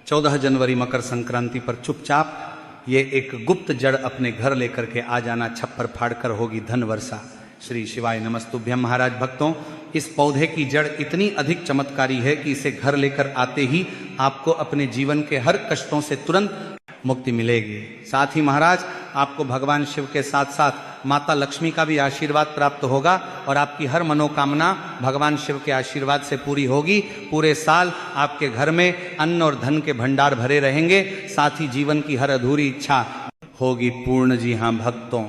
14 जनवरी मकर संक्रांति पर चुपचाप ये एक गुप्त जड़ अपने घर लेकर के आ जाना, छप्पर फाड़कर होगी धन वर्षा। श्री शिवाय नमस्तुभ्यम। महाराज भक्तों, इस पौधे की जड़ इतनी अधिक चमत्कारी है कि इसे घर लेकर आते ही आपको अपने जीवन के हर कष्टों से तुरंत मुक्ति मिलेगी। साथ ही महाराज आपको भगवान शिव के साथ साथ माता लक्ष्मी का भी आशीर्वाद प्राप्त होगा और आपकी हर मनोकामना भगवान शिव के आशीर्वाद से पूरी होगी। पूरे साल आपके घर में अन्न और धन के भंडार भरे रहेंगे, साथ ही जीवन की हर अधूरी इच्छा होगी पूर्ण। जी हाँ भक्तों,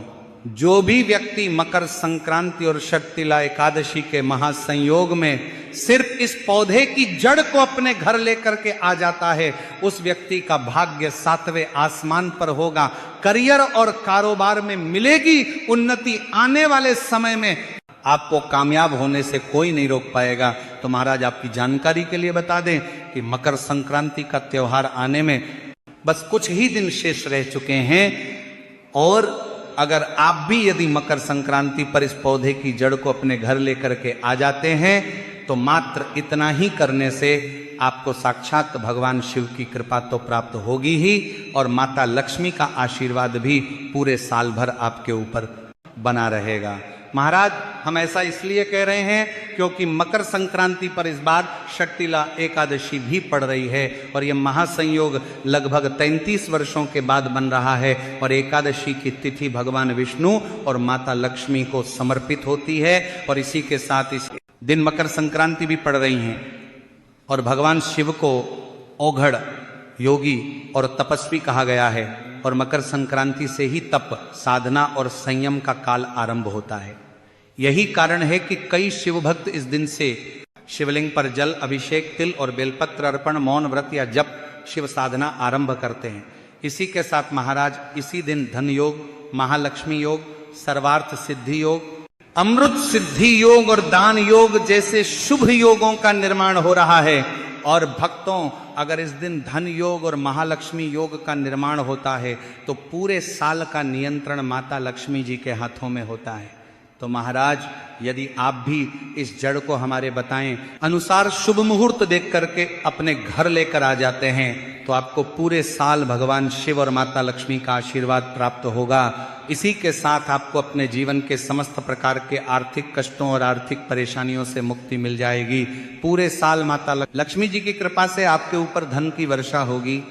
जो भी व्यक्ति मकर संक्रांति और षटतिला एकादशी के महासंयोग में सिर्फ इस पौधे की जड़ को अपने घर लेकर के आ जाता है, उस व्यक्ति का भाग्य 7वें आसमान पर होगा। करियर और कारोबार में मिलेगी उन्नति। आने वाले समय में आपको कामयाब होने से कोई नहीं रोक पाएगा। तो महाराज आपकी जानकारी के लिए बता दें कि मकर संक्रांति का त्योहार आने में बस कुछ ही दिन शेष रह चुके हैं, और अगर आप भी यदि मकर संक्रांति पर इस पौधे की जड़ को अपने घर लेकर के आ जाते हैं तो मात्र इतना ही करने से आपको साक्षात भगवान शिव की कृपा तो प्राप्त होगी ही, और माता लक्ष्मी का आशीर्वाद भी पूरे साल भर आपके ऊपर बना रहेगा। महाराज हम ऐसा इसलिए कह रहे हैं क्योंकि मकर संक्रांति पर इस बार षटतिला एकादशी भी पड़ रही है, और यह महासंयोग लगभग 33 वर्षों के बाद बन रहा है। और एकादशी की तिथि भगवान विष्णु और माता लक्ष्मी को समर्पित होती है, और इसी के साथ इस दिन मकर संक्रांति भी पड़ रही हैं। और भगवान शिव को औघड़, योगी और तपस्वी कहा गया है, और मकर संक्रांति से ही तप, साधना और संयम का काल आरंभ होता है। यही कारण है कि कई शिव भक्त इस दिन से शिवलिंग पर जल अभिषेक, तिल और बेलपत्र अर्पण, मौन व्रत या जप शिव साधना आरंभ करते हैं। इसी के साथ महाराज इसी दिन धन योग, महालक्ष्मी योग, सर्वार्थ सिद्धि योग, अमृत सिद्धि योग और दान योग जैसे शुभ योगों का निर्माण हो रहा है। और भक्तों, अगर इस दिन धन योग और महालक्ष्मी योग का निर्माण होता है तो पूरे साल का नियंत्रण माता लक्ष्मी जी के हाथों में होता है। तो महाराज यदि आप भी इस जड़ को हमारे बताएं अनुसार शुभ मुहूर्त देख करके अपने घर लेकर आ जाते हैं तो आपको पूरे साल भगवान शिव और माता लक्ष्मी का आशीर्वाद प्राप्त होगा। इसी के साथ आपको अपने जीवन के समस्त प्रकार के आर्थिक कष्टों और आर्थिक परेशानियों से मुक्ति मिल जाएगी। पूरे साल माता लक्ष्मी जी की कृपा से आपके ऊपर धन की वर्षा होगी।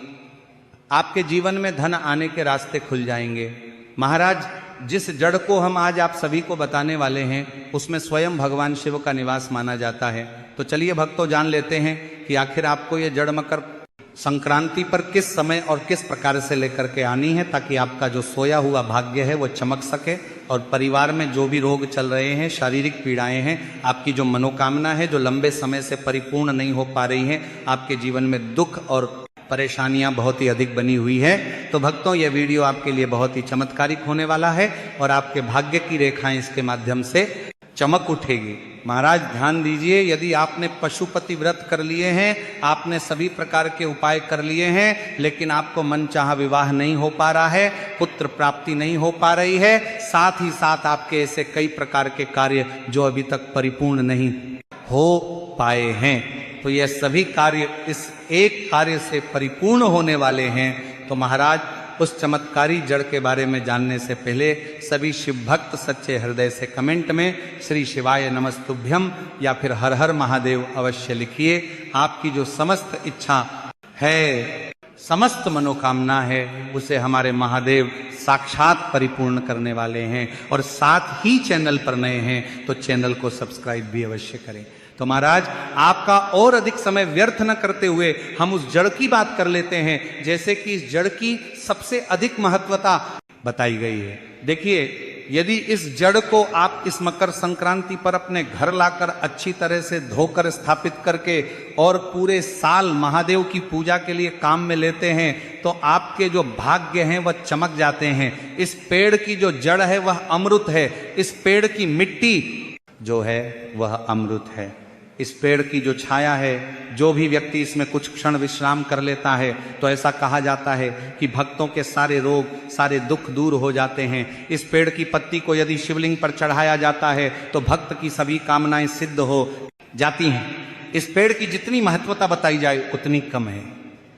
आपके जीवन में धन आने के रास्ते खुल जाएंगे। महाराज जिस जड़ को हम आज आप सभी को बताने वाले हैं उसमें स्वयं भगवान शिव का निवास माना जाता है। तो चलिए भक्तों, जान लेते हैं कि आखिर आपको ये जड़ मकर संक्रांति पर किस समय और किस प्रकार से लेकर के आनी है, ताकि आपका जो सोया हुआ भाग्य है वो चमक सके, और परिवार में जो भी रोग चल रहे हैं, शारीरिक पीड़ाएं हैं, आपकी जो मनोकामना है जो लंबे समय से परिपूर्ण नहीं हो पा रही है, आपके जीवन में दुख और परेशानियां बहुत ही अधिक बनी हुई है, तो भक्तों ये वीडियो आपके लिए बहुत ही चमत्कारिक होने वाला है और आपके भाग्य की रेखाएं इसके माध्यम से चमक उठेगी। महाराज ध्यान दीजिए, यदि आपने पशुपति व्रत कर लिए हैं, आपने सभी प्रकार के उपाय कर लिए हैं, लेकिन आपको मनचाहा विवाह नहीं हो पा रहा है, पुत्र प्राप्ति नहीं हो पा रही है, साथ ही साथ आपके ऐसे कई प्रकार के कार्य जो अभी तक परिपूर्ण नहीं हो पाए हैं, तो ये सभी कार्य इस एक कार्य से परिपूर्ण होने वाले हैं। तो महाराज उस चमत्कारी जड़ के बारे में जानने से पहले सभी शिव भक्त सच्चे हृदय से कमेंट में श्री शिवाय नमस्तुभ्यम या फिर हर हर महादेव अवश्य लिखिए। आपकी जो समस्त इच्छा है, समस्त मनोकामना है, उसे हमारे महादेव साक्षात परिपूर्ण करने वाले हैं। और साथ ही चैनल पर नए हैं तो चैनल को सब्सक्राइब भी अवश्य करें। तो महाराज आपका और अधिक समय व्यर्थ न करते हुए हम उस जड़ की बात कर लेते हैं, जैसे कि इस जड़ की सबसे अधिक महत्वता बताई गई है। देखिए, यदि इस जड़ को आप इस मकर संक्रांति पर अपने घर लाकर अच्छी तरह से धोकर स्थापित करके और पूरे साल महादेव की पूजा के लिए काम में लेते हैं तो आपके जो भाग्य हैं वह चमक जाते हैं। इस पेड़ की जो जड़ है वह अमृत है, इस पेड़ की मिट्टी जो है वह अमृत है, इस पेड़ की जो छाया है, जो भी व्यक्ति इसमें कुछ क्षण विश्राम कर लेता है तो ऐसा कहा जाता है कि भक्तों के सारे रोग, सारे दुख दूर हो जाते हैं। इस पेड़ की पत्ती को यदि शिवलिंग पर चढ़ाया जाता है तो भक्त की सभी कामनाएं सिद्ध हो जाती हैं। इस पेड़ की जितनी महत्वता बताई जाए उतनी कम है।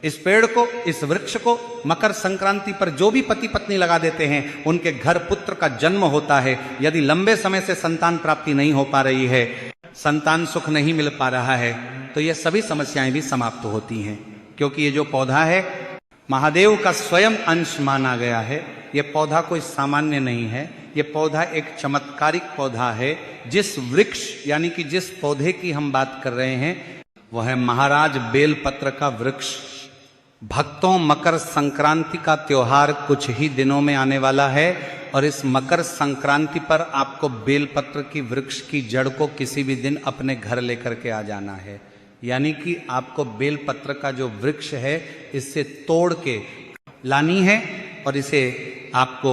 इस पेड़ को, इस वृक्ष को मकर संक्रांति पर जो भी पति पत्नी लगा देते हैं, उनके घर पुत्र का जन्म होता है। यदि लंबे समय से संतान प्राप्ति नहीं हो पा रही है, संतान सुख नहीं मिल पा रहा है, तो ये सभी समस्याएं भी समाप्त होती हैं। क्योंकि ये जो पौधा है महादेव का स्वयं अंश माना गया है। ये पौधा कोई सामान्य नहीं है, ये पौधा एक चमत्कारिक पौधा है। जिस वृक्ष यानी कि जिस पौधे की हम बात कर रहे हैं वह है महाराज बेलपत्र का वृक्ष। भक्तों, मकर संक्रांति का त्योहार कुछ ही दिनों में आने वाला है और इस मकर संक्रांति पर आपको बेलपत्र की वृक्ष की जड़ को किसी भी दिन अपने घर लेकर के आ जाना है। यानी कि आपको बेलपत्र का जो वृक्ष है इससे तोड़ के लानी है और इसे आपको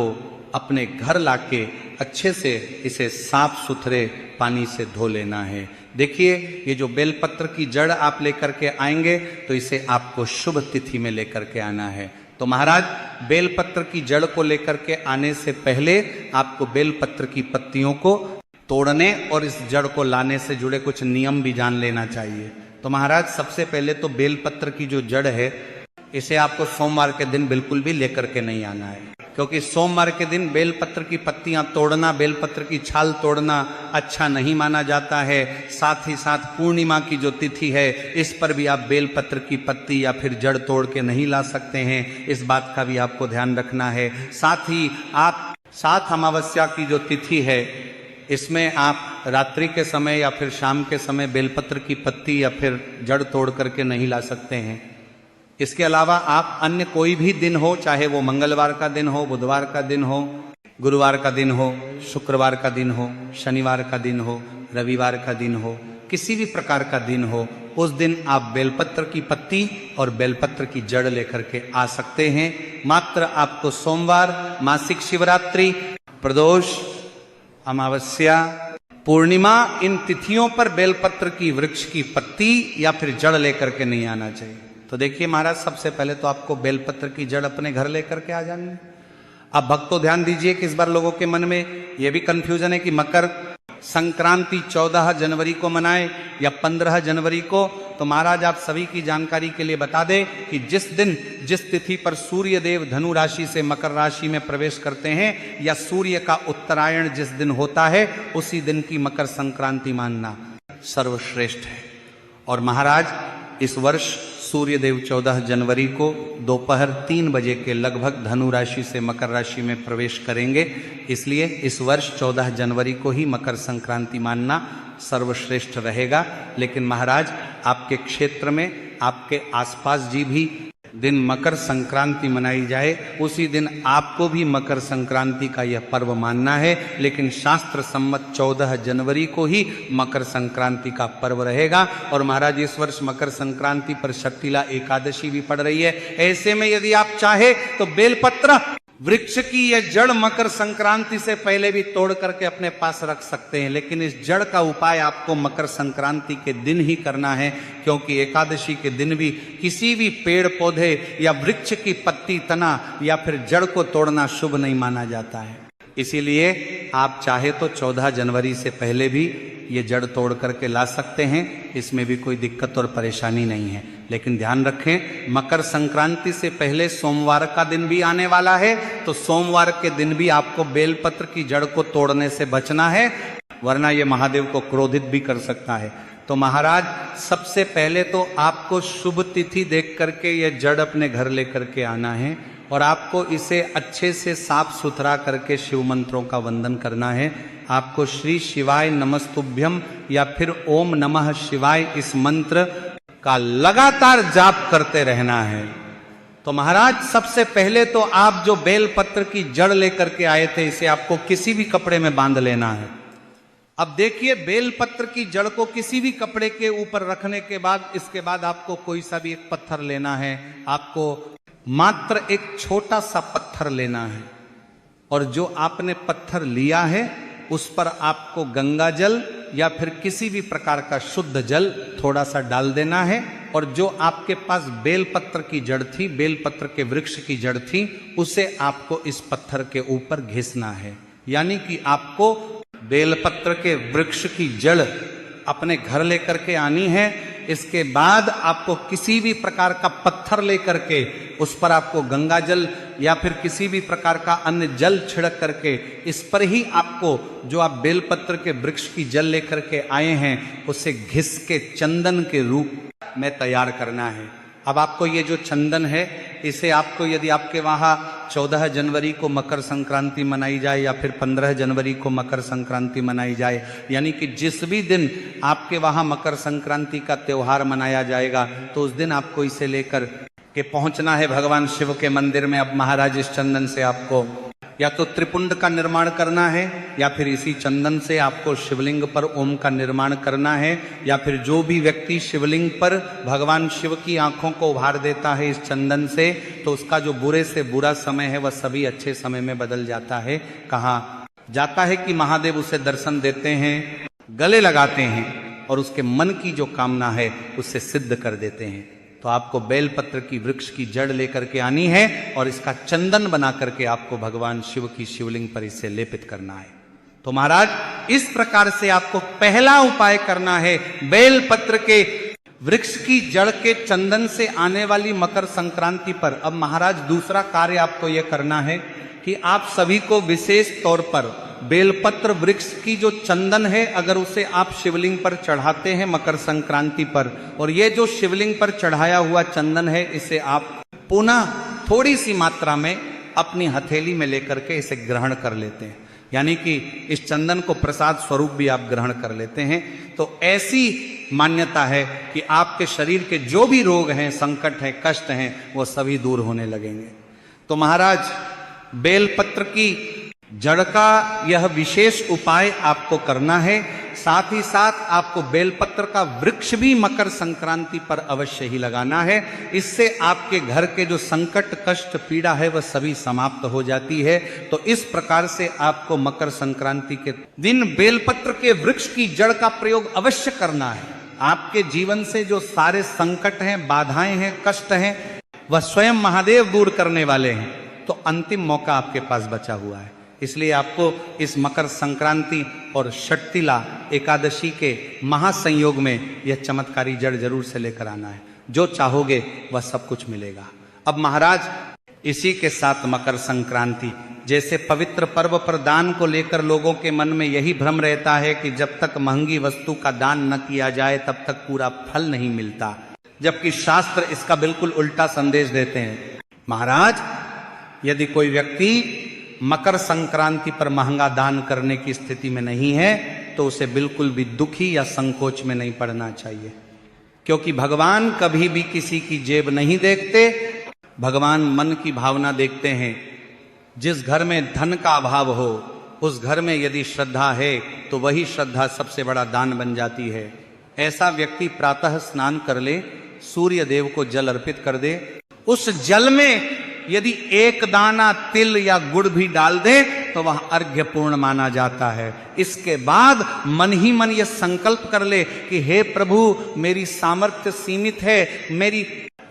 अपने घर लाके अच्छे से इसे साफ सुथरे पानी से धो लेना है। देखिए, ये जो बेलपत्र की जड़ आप लेकर के आएंगे तो इसे आपको शुभ तिथि में लेकर के आना है। तो महाराज, बेलपत्र की जड़ को लेकर के आने से पहले आपको बेलपत्र की पत्तियों को तोड़ने और इस जड़ को लाने से जुड़े कुछ नियम भी जान लेना चाहिए। तो महाराज, सबसे पहले तो बेलपत्र की जो जड़ है इसे आपको सोमवार के दिन बिल्कुल भी लेकर के नहीं आना है, क्योंकि सोमवार के दिन बेलपत्र की पत्तियां तोड़ना, बेलपत्र की छाल तोड़ना अच्छा नहीं माना जाता है। साथ ही साथ पूर्णिमा की जो तिथि है इस पर भी आप बेलपत्र की पत्ती या फिर जड़ तोड़ के नहीं ला सकते हैं, इस बात का भी आपको ध्यान रखना है। साथ ही आप 7 अमावस्या की जो तिथि है इसमें आप रात्रि के समय या फिर शाम के समय बेलपत्र की पत्ती या फिर जड़ तोड़ करके नहीं ला सकते हैं। इसके अलावा आप अन्य कोई भी दिन हो, चाहे वो मंगलवार का दिन हो, बुधवार का दिन हो, गुरुवार का दिन हो, शुक्रवार का दिन हो, शनिवार का दिन हो, रविवार का दिन हो, किसी भी प्रकार का दिन हो, उस दिन आप बेलपत्र की पत्ती और बेलपत्र की जड़ लेकर के आ सकते हैं। मात्र आपको सोमवार, मासिक शिवरात्रि, प्रदोष, अमावस्या, पूर्णिमा, इन तिथियों पर बेलपत्र की वृक्ष की पत्ती या फिर जड़ लेकर के नहीं आना चाहिए। तो देखिए महाराज, सबसे पहले तो आपको बेलपत्र की जड़ अपने घर लेकर के आ जानी है। अब भक्तों ध्यान दीजिए कि इस बार लोगों के मन में यह भी कंफ्यूजन है कि मकर संक्रांति 14 जनवरी को मनाए या 15 जनवरी को। तो महाराज, आप सभी की जानकारी के लिए बता दें कि जिस दिन, जिस तिथि पर सूर्य देव धनु राशि से मकर राशि में प्रवेश करते हैं या सूर्य का उत्तरायण जिस दिन होता है उसी दिन की मकर संक्रांति मानना सर्वश्रेष्ठ है। और महाराज, इस वर्ष सूर्य देव 14 जनवरी को दोपहर 3 बजे के लगभग धनु राशि से मकर राशि में प्रवेश करेंगे। इसलिए इस वर्ष 14 जनवरी को ही मकर संक्रांति मानना सर्वश्रेष्ठ रहेगा। लेकिन महाराज, आपके क्षेत्र में, आपके आसपास जी भी दिन मकर संक्रांति मनाई जाए, उसी दिन आपको भी मकर संक्रांति का यह पर्व मानना है। लेकिन शास्त्र सम्मत 14 जनवरी को ही मकर संक्रांति का पर्व रहेगा। और महाराज, इस वर्ष मकर संक्रांति पर शक्तिला एकादशी भी पड़ रही है। ऐसे में यदि आप चाहे तो बेलपत्र वृक्ष की यह जड़ मकर संक्रांति से पहले भी तोड़ करके अपने पास रख सकते हैं, लेकिन इस जड़ का उपाय आपको मकर संक्रांति के दिन ही करना है, क्योंकि एकादशी के दिन भी किसी भी पेड़ पौधे या वृक्ष की पत्ती, तना या फिर जड़ को तोड़ना शुभ नहीं माना जाता है। इसीलिए आप चाहे तो 14 जनवरी से पहले भी ये जड़ तोड़ करके ला सकते हैं, इसमें भी कोई दिक्कत और परेशानी नहीं है। लेकिन ध्यान रखें, मकर संक्रांति से पहले सोमवार का दिन भी आने वाला है, तो सोमवार के दिन भी आपको बेलपत्र की जड़ को तोड़ने से बचना है, वरना ये महादेव को क्रोधित भी कर सकता है। तो महाराज, सबसे पहले तो आपको शुभ तिथि देख करके ये जड़ अपने घर लेकर के आना है और आपको इसे अच्छे से साफ सुथरा करके शिव मंत्रों का वंदन करना है। आपको श्री शिवाय नमस्तुभ्यम या फिर ओम नमः शिवाय इस मंत्र का लगातार जाप करते रहना है। तो महाराज, सबसे पहले तो आप जो बेलपत्र की जड़ लेकर के आए थे इसे आपको किसी भी कपड़े में बांध लेना है। अब देखिए, बेलपत्र की जड़ को किसी भी कपड़े के ऊपर रखने के बाद, इसके बाद आपको कोई सा भी एक पत्थर लेना है। आपको मात्र एक छोटा सा पत्थर लेना है और जो आपने पत्थर लिया है उस पर आपको गंगा जल या फिर किसी भी प्रकार का शुद्ध जल थोड़ा सा डाल देना है। और जो आपके पास बेलपत्र की जड़ थी, बेलपत्र के वृक्ष की जड़ थी, उसे आपको इस पत्थर के ऊपर घिसना है। यानी कि आपको बेलपत्र के वृक्ष की जड़ अपने घर लेकर के आनी है इसके बाद आपको किसी भी प्रकार का पत्थर लेकर के उस पर आपको गंगा जल या फिर किसी भी प्रकार का अन्य जल छिड़क करके इस पर ही आपको जो आप बेलपत्र के वृक्ष की जल लेकर के आए हैं उसे घिस के चंदन के रूप में तैयार करना है। अब आपको ये जो चंदन है इसे आपको यदि आपके वहाँ 14 जनवरी को मकर संक्रांति मनाई जाए या फिर 15 जनवरी को मकर संक्रांति मनाई जाए, यानी कि जिस भी दिन आपके वहाँ मकर संक्रांति का त्यौहार मनाया जाएगा तो उस दिन आपको इसे लेकर के पहुंचना है भगवान शिव के मंदिर में। अब महाराज इस चंदन से आपको या तो त्रिपुंड का निर्माण करना है या फिर इसी चंदन से आपको शिवलिंग पर ओम का निर्माण करना है, या फिर जो भी व्यक्ति शिवलिंग पर भगवान शिव की आंखों को उभार देता है इस चंदन से तो उसका जो बुरे से बुरा समय है वह सभी अच्छे समय में बदल जाता है। कहा जाता है कि महादेव उसे दर्शन देते हैं, गले लगाते हैं और उसके मन की जो कामना है उससे सिद्ध कर देते हैं। तो आपको बेलपत्र की वृक्ष की जड़ लेकर के आनी है और इसका चंदन बना करके आपको भगवान शिव की शिवलिंग पर इसे लेपित करना है। तो महाराज इस प्रकार से आपको पहला उपाय करना है बेलपत्र के वृक्ष की जड़ के चंदन से आने वाली मकर संक्रांति पर। अब महाराज दूसरा कार्य आपको यह करना है कि आप सभी को विशेष तौर पर बेलपत्र वृक्ष की जो चंदन है अगर उसे आप शिवलिंग पर चढ़ाते हैं मकर संक्रांति पर, और ये जो शिवलिंग पर चढ़ाया हुआ चंदन है इसे आप पुनः थोड़ी सी मात्रा में अपनी हथेली में लेकर के इसे ग्रहण कर लेते हैं, यानी कि इस चंदन को प्रसाद स्वरूप भी आप ग्रहण कर लेते हैं। तो ऐसी मान्यता है कि आपके शरीर के जो भी रोग हैं, संकट हैं, कष्ट हैं, वो सभी दूर होने लगेंगे। तो महाराज बेलपत्र की जड़ का यह विशेष उपाय आपको करना है। साथ ही साथ आपको बेलपत्र का वृक्ष भी मकर संक्रांति पर अवश्य ही लगाना है। इससे आपके घर के जो संकट, कष्ट, पीड़ा है वह सभी समाप्त हो जाती है। तो इस प्रकार से आपको मकर संक्रांति के दिन बेलपत्र के वृक्ष की जड़ का प्रयोग अवश्य करना है। आपके जीवन से जो सारे संकट हैं, बाधाएं हैं, कष्ट हैं, वह स्वयं महादेव दूर करने वाले हैं। तो अंतिम मौका आपके पास बचा हुआ है, इसलिए आपको इस मकर संक्रांति और षटतिला एकादशी के महासंयोग में यह चमत्कारी जड़ जरूर से लेकर आना है। जो चाहोगे वह सब कुछ मिलेगा। अब महाराज इसी के साथ मकर संक्रांति जैसे पवित्र पर्व पर दान को लेकर लोगों के मन में यही भ्रम रहता है कि जब तक महंगी वस्तु का दान न किया जाए तब तक पूरा फल नहीं मिलता, जबकि शास्त्र इसका बिल्कुल उल्टा संदेश देते हैं। महाराज यदि कोई व्यक्ति मकर संक्रांति पर महंगा दान करने की स्थिति में नहीं है तो उसे बिल्कुल भी दुखी या संकोच में नहीं पड़ना चाहिए, क्योंकि भगवान कभी भी किसी की जेब नहीं देखते, भगवान मन की भावना देखते हैं। जिस घर में धन का अभाव हो उस घर में यदि श्रद्धा है तो वही श्रद्धा सबसे बड़ा दान बन जाती है। ऐसा व्यक्ति प्रातः स्नान कर ले, सूर्य देव को जल अर्पित कर दे, उस जल में यदि एक दाना तिल या गुड़ भी डाल दे तो वह अर्घ्य पूर्ण माना जाता है। इसके बाद मन ही मन यह संकल्प कर ले कि हे प्रभु मेरी सामर्थ्य सीमित है, मेरी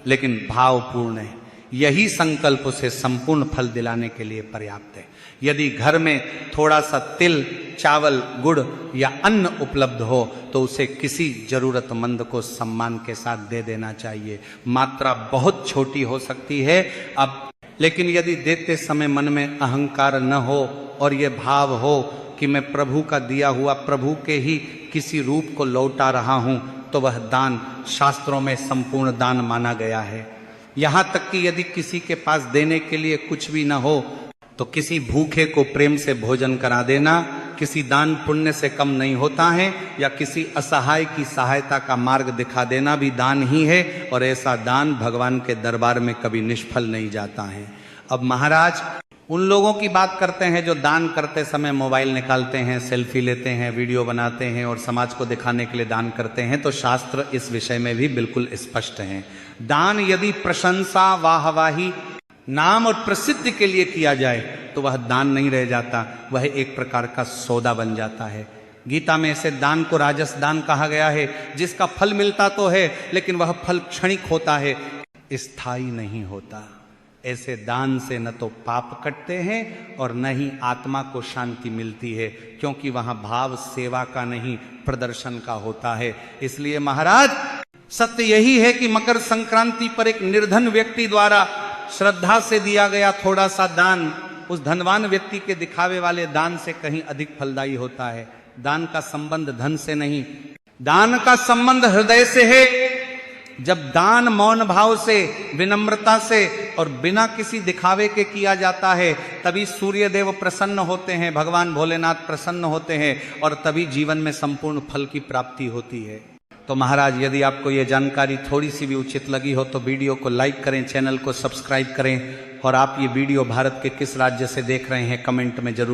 लेकिन भाव पूर्ण है। यही संकल्प उसे संपूर्ण फल दिलाने के लिए पर्याप्त है। यदि घर में थोड़ा सा तिल, चावल, गुड़ या अन्न उपलब्ध हो तो उसे किसी जरूरतमंद को सम्मान के साथ दे देना चाहिए। मात्रा बहुत छोटी हो सकती है अब, लेकिन यदि देते समय मन में अहंकार न हो और ये भाव हो कि मैं प्रभु का दिया हुआ, प्रभु के ही किसी रूप को लौटा रहा हूं, तो वह दान शास्त्रों में संपूर्ण दान माना गया है। यहां तक कि यदि किसी के पास देने के लिए कुछ भी न हो तो किसी भूखे को प्रेम से भोजन करा देना किसी दान पुण्य से कम नहीं होता है, या किसी असहाय की सहायता का मार्ग दिखा देना भी दान ही है, और ऐसा दान भगवान के दरबार में कभी निष्फल नहीं जाता है। अब महाराज उन लोगों की बात करते हैं जो दान करते समय मोबाइल निकालते हैं, सेल्फी लेते हैं, वीडियो बनाते हैं और समाज को दिखाने के लिए दान करते हैं। तो शास्त्र इस विषय में भी बिल्कुल स्पष्ट है। दान यदि प्रशंसा, वाहवाही, नाम और प्रसिद्धि के लिए किया जाए तो वह दान नहीं रह जाता, वह एक प्रकार का सौदा बन जाता है। गीता में ऐसे दान को राजस दान कहा गया है, जिसका फल मिलता तो है लेकिन वह फल क्षणिक होता है, स्थायी नहीं होता। ऐसे दान से न तो पाप कटते हैं और न ही आत्मा को शांति मिलती है, क्योंकि वहां भाव सेवा का नहीं प्रदर्शन का होता है। इसलिए महाराज सत्य यही है कि मकर संक्रांति पर एक निर्धन व्यक्ति द्वारा श्रद्धा से दिया गया थोड़ा सा दान उस धनवान व्यक्ति के दिखावे वाले दान से कहीं अधिक फलदायी होता है। दान का संबंध धन से नहीं, दान का संबंध हृदय से है। जब दान मौन भाव से, विनम्रता से और बिना किसी दिखावे के किया जाता है, तभी सूर्य देव प्रसन्न होते हैं, भगवान भोलेनाथ प्रसन्न होते हैं और तभी जीवन में संपूर्ण फल की प्राप्ति होती है। तो महाराज, यदि आपको ये जानकारी थोड़ी सी भी उचित लगी हो तो वीडियो को लाइक करें, चैनल को सब्सक्राइब करें और आप ये वीडियो भारत के किस राज्य से देख रहे हैं कमेंट में जरूर